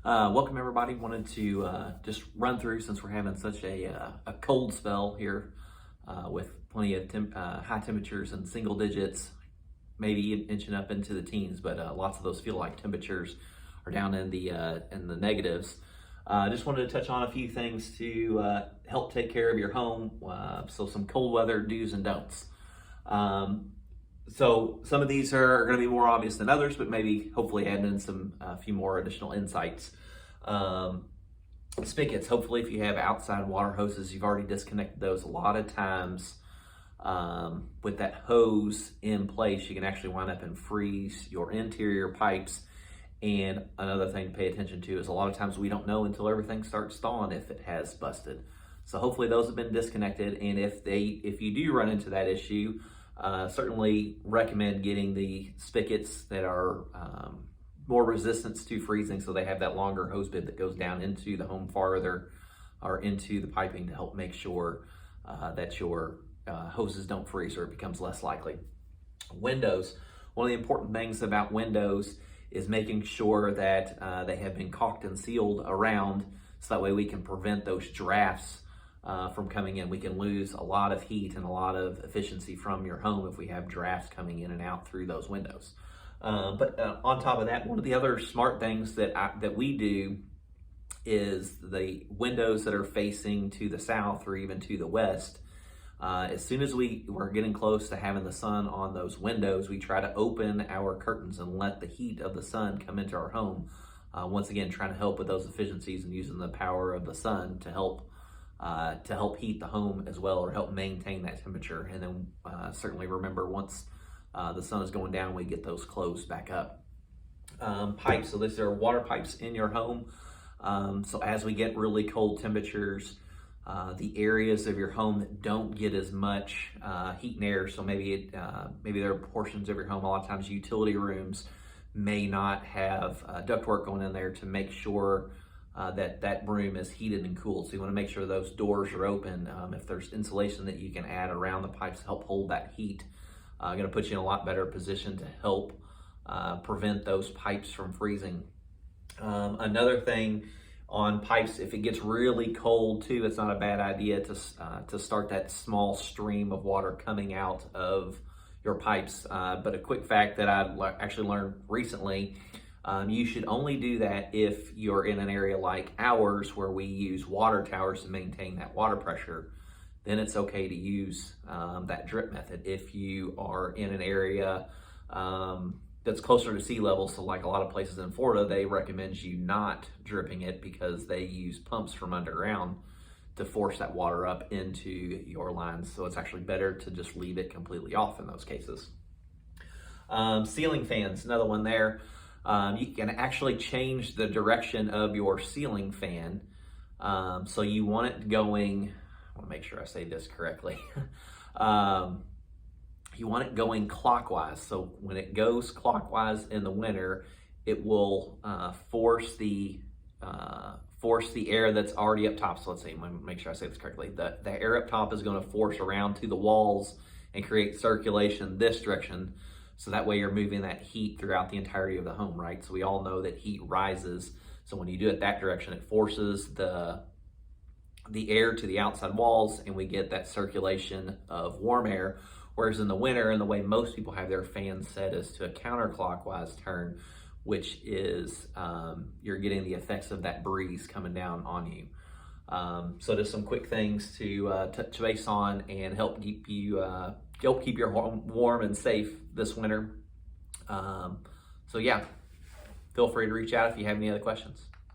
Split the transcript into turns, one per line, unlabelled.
Welcome everybody. Wanted to just run through, since we're having such a cold spell here with plenty of high temperatures and single digits, maybe inching up into the teens, but lots of those feel like temperatures are down in the negatives. Just wanted to touch on a few things to help take care of your home. So some cold weather do's and don'ts. So some of these are going to be more obvious than others, but maybe hopefully add in a few more additional insights. Spigots, hopefully if you have outside water hoses, you've already disconnected those. A lot of times with that hose in place, you can actually wind up and freeze your interior pipes. And another thing to pay attention to is a lot of times we don't know until everything starts thawing if it has busted. So hopefully those have been disconnected. And if you do run into that issue, certainly recommend getting the spigots that are more resistant to freezing, so they have that longer hose bib that goes down into the home farther or into the piping to help make sure that your hoses don't freeze, or it becomes less likely. Windows. One of the important things about windows is making sure that they have been caulked and sealed around, so that way we can prevent those drafts from coming in. We can lose a lot of heat and a lot of efficiency from your home if we have drafts coming in and out through those windows. But on top of that, one of the other smart things that we do is the windows that are facing to the south or even to the west. As soon as we're getting close to having the sun on those windows, we try to open our curtains and let the heat of the sun come into our home. Once again, trying to help with those efficiencies and using the power of the sun to help heat the home as well, or help maintain that temperature. And then certainly remember, once the sun is going down, we get those closed back up. Pipes, so these are water pipes in your home. So as we get really cold temperatures, the areas of your home that don't get as much heat and air, so maybe there are portions of your home, a lot of times utility rooms may not have ductwork going in there to make sure that room is heated and cooled. So you want to make sure those doors are open. If there's insulation that you can add around the pipes to help hold that heat, going to put you in a lot better position to help prevent those pipes from freezing. Another thing on pipes, if it gets really cold too, it's not a bad idea to start that small stream of water coming out of your pipes. But a quick fact that I actually learned recently, you should only do that if you're in an area like ours where we use water towers to maintain that water pressure. Then it's okay to use that drip method. If you are in an area that's closer to sea level, so like a lot of places in Florida, they recommend you not dripping it because they use pumps from underground to force that water up into your lines. So it's actually better to just leave it completely off in those cases. Ceiling fans, another one there. You can actually change the direction of your ceiling fan. So you want it going, I want to make sure I say this correctly. You want it going clockwise. So when it goes clockwise in the winter, it will force the air that's already up top. So let's see, make sure I say this correctly. The air up top is going to force around to the walls and create circulation this direction. So that way you're moving that heat throughout the entirety of the home, right? So we all know that heat rises. So when you do it that direction, it forces the air to the outside walls, and we get that circulation of warm air. Whereas in the winter, and the way most people have their fans set is to a counterclockwise turn, which is you're getting the effects of that breeze coming down on you. So just some quick things to touch base on and help keep your home warm and safe this winter. So yeah, feel free to reach out if you have any other questions.